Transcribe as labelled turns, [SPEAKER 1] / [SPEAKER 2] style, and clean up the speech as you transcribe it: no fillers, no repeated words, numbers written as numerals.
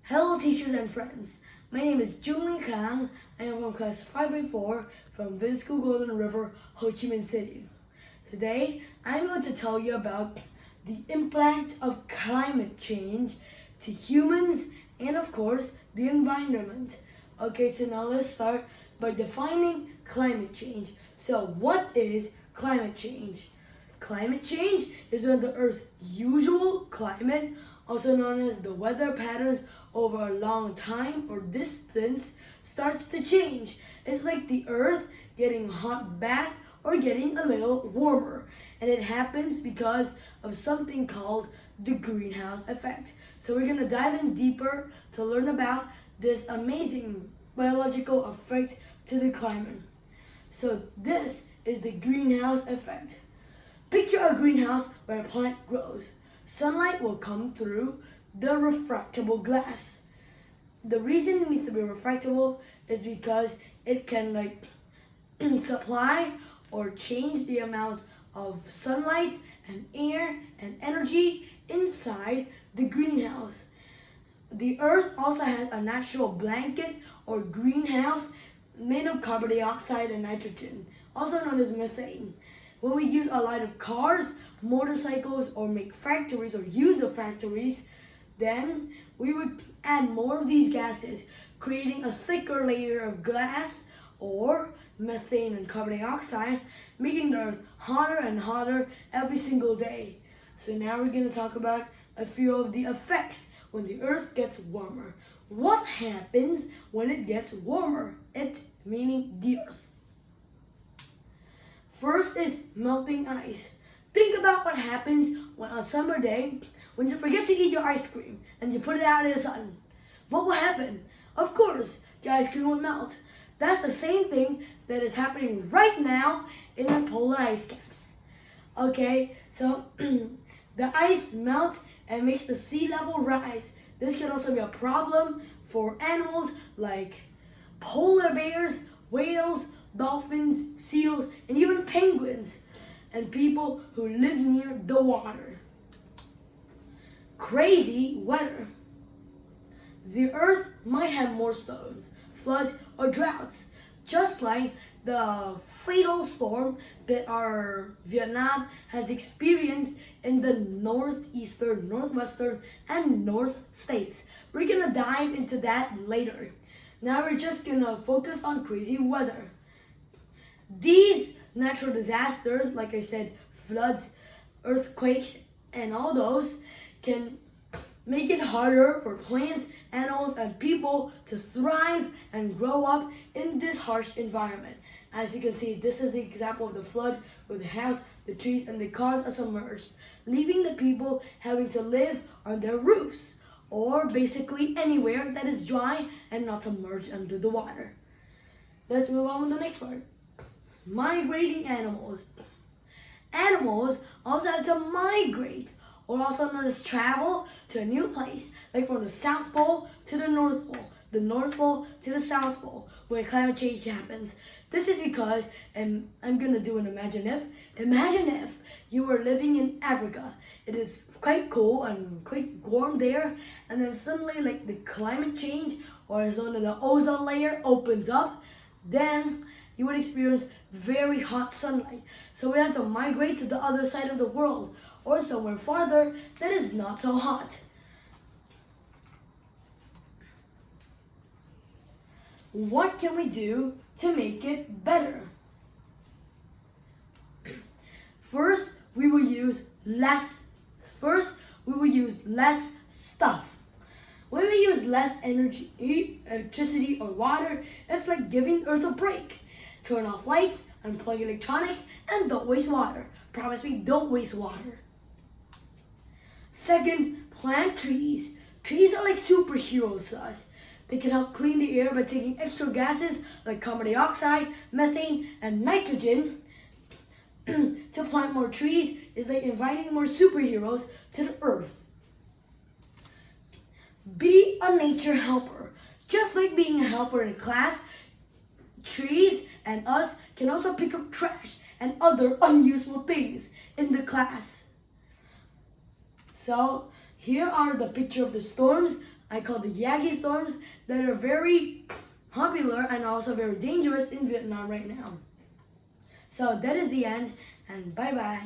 [SPEAKER 1] Hello teachers and friends, my name is Julie Kang. I am from class 5A4 from Vince School Golden River, Ho Chi Minh City. Today, I'm going to tell you about the impact of climate change to humans and of course, the environment. Okay, so now let's start by defining climate change. So what is climate change? Climate change is when the Earth's usual climate, also known as the weather patterns over a long time or distance, starts to change. It's like the Earth getting a hot bath or getting a little warmer. And it happens because of something called the greenhouse effect. So we're going to dive in deeper to learn about this amazing biological effect to the climate. So this is the greenhouse effect. Picture a greenhouse where a plant grows. Sunlight will come through the refractable glass. The reason it needs to be refractable is because it can supply or change the amount of sunlight and air and energy inside the greenhouse. The Earth also has a natural blanket or greenhouse made of carbon dioxide and nitrogen, also known as methane. When we use a lot of cars, motorcycles, or make factories or use the factories, then we would add more of these gases, creating a thicker layer of glass or methane and carbon dioxide, making the Earth hotter and hotter every single day. So now we're going to talk about a few of the effects when the Earth gets warmer. What happens when it gets warmer? It meaning the Earth. First is melting ice. Think about what happens when on a summer day when you forget to eat your ice cream and you put it out in the sun. What will happen? Of course, your ice cream will melt. That's the same thing that is happening right now in the polar ice caps. Okay, so the ice melts and makes the sea level rise. This can also be a problem for animals like polar bears, whales, dolphins, seals, and even penguins, and people who live near the water. Crazy weather. The Earth might have more storms, floods, or droughts, just like the fatal storm that our Vietnam has experienced in the northeastern, northwestern, and north states. We're gonna dive into that later. Now we're just gonna focus on crazy weather. These natural disasters, like I said, floods, earthquakes, and all those can make it harder for plants, animals, and people to thrive and grow up in this harsh environment. As you can see, this is the example of the flood where the house, the trees, and the cars are submerged, leaving the people having to live on their roofs or basically anywhere that is dry and not submerged under the water. Let's move on to the next part. Migrating animals. Animals also have to migrate, or also known as travel, to a new place, like from the South Pole to the North Pole, the North Pole to the South Pole, when climate change happens. This is because, and I'm gonna do an imagine if you were living in Africa. It is quite cool and quite warm there, and then suddenly the climate change or the ozone layer opens up, then you would experience very hot sunlight. So we have to migrate to the other side of the world or somewhere farther that is not so hot. What can we do to make it better? First, we will use less stuff. When we use less energy, electricity, or water, it's like giving Earth a break. Turn off lights, unplug electronics, and don't waste water. Promise me, don't waste water. Second, plant trees. Trees are like superheroes to us. They can help clean the air by taking extra gases like carbon dioxide, methane, and nitrogen. To plant more trees is like inviting more superheroes to the Earth. Be a nature helper. Just like being a helper in class, trees and us can also pick up trash and other unuseful things in the class. So here are the picture of the storms I call the Yagi storms that are very popular and also very dangerous in Vietnam right now. So that is the end, and bye bye.